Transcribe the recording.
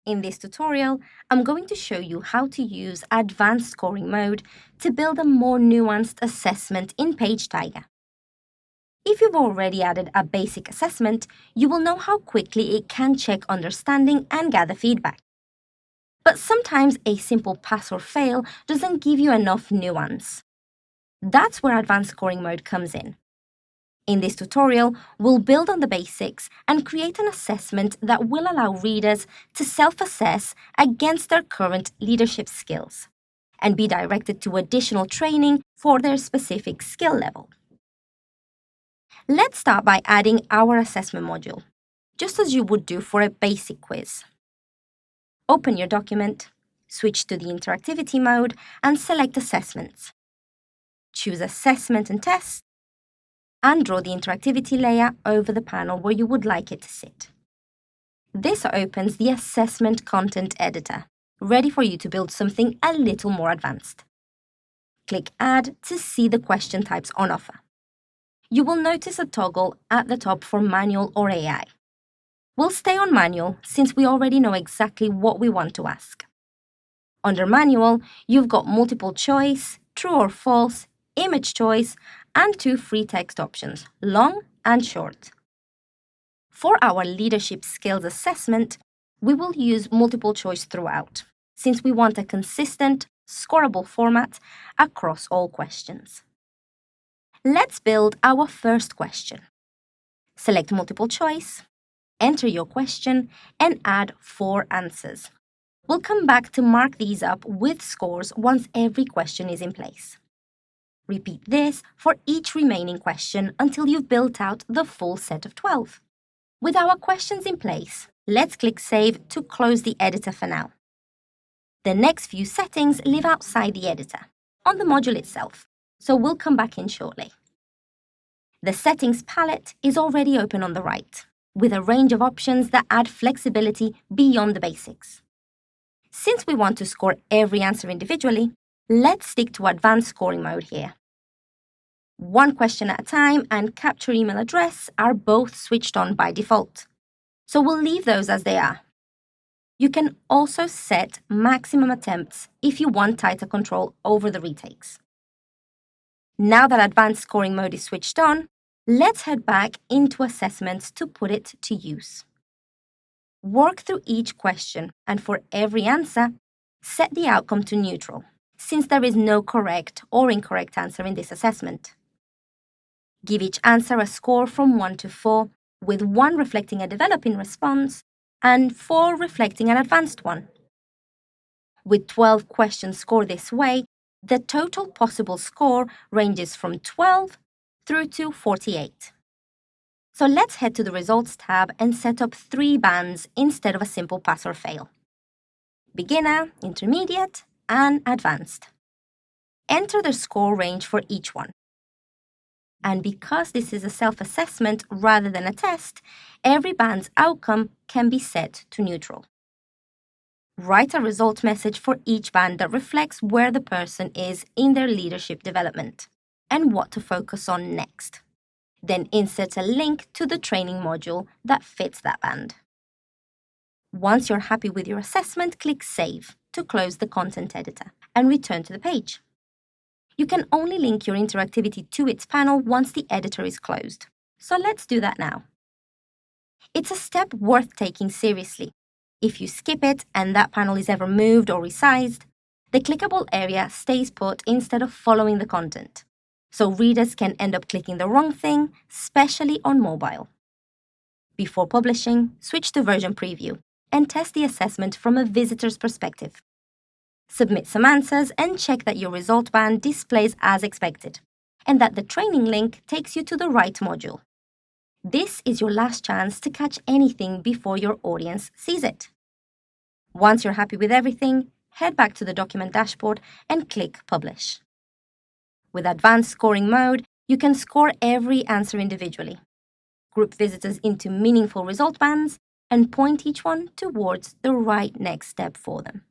In this tutorial, I'm going to show you how to use advanced scoring mode to build a more nuanced assessment in PageTiger. If you've already added a basic assessment, you will know how quickly it can check understanding and gather feedback. But sometimes a simple pass or fail doesn't give you enough nuance. That's where advanced scoring mode comes in. In this tutorial, we'll build on the basics and create an assessment that will allow readers to self-assess against their current leadership skills and be directed to additional training for their specific skill level. Let's start by adding our assessment module, just as you would do for a basic quiz. Open your document, switch to the interactivity mode, and select Assessments. Choose Assessment and Test, and draw the interactivity layer over the panel where you would like it to sit. This opens the Assessment Content Editor, ready for you to build something a little more advanced. Click Add to see the question types on offer. You will notice a toggle at the top for Manual or AI. We'll stay on Manual since we already know exactly what we want to ask. Under Manual, you've got multiple choice, true or false, image choice, and 2 free text options, long and short. For our leadership skills assessment, we will use multiple choice throughout, since we want a consistent, scoreable format across all questions. Let's build our first question. Select multiple choice, enter your question, and add 4 answers. We'll come back to mark these up with scores once every question is in place. Repeat this for each remaining question until you've built out the full set of 12. With our questions in place, let's click Save to close the editor for now. The next few settings live outside the editor, on the module itself, so we'll come back in shortly. The Settings palette is already open on the right, with a range of options that add flexibility beyond the basics. Since we want to score every answer individually, let's stick to advanced scoring mode here. 1 question at a time and capture email address are both switched on by default, so we'll leave those as they are. You can also set maximum attempts if you want tighter control over the retakes. Now that advanced scoring mode is switched on, let's head back into assessments to put it to use. Work through each question, and for every answer, set the outcome to neutral, since there is no correct or incorrect answer in this assessment. Give each answer a score from 1 to 4, with 1 reflecting a developing response and 4 reflecting an advanced one. With 12 questions scored this way, the total possible score ranges from 12 through to 48. So let's head to the Results tab and set up 3 bands instead of a simple pass or fail: Beginner, Intermediate, and Advanced. Enter the score range for each one. And because this is a self-assessment rather than a test, every band's outcome can be set to neutral. Write a result message for each band that reflects where the person is in their leadership development and what to focus on next. Then insert a link to the training module that fits that band. Once you're happy with your assessment, click Save to close the content editor and return to the page. You can only link your interactivity to its panel once the editor is closed, so let's do that now. It's a step worth taking seriously. If you skip it and that panel is ever moved or resized, the clickable area stays put instead of following the content, so readers can end up clicking the wrong thing, especially on mobile. Before publishing, switch to version preview and test the assessment from a visitor's perspective. Submit some answers and check that your result band displays as expected and that the training link takes you to the right module. This is your last chance to catch anything before your audience sees it. Once you're happy with everything, head back to the document dashboard and click Publish. With advanced scoring mode, you can score every answer individually, group visitors into meaningful result bands, and point each one towards the right next step for them.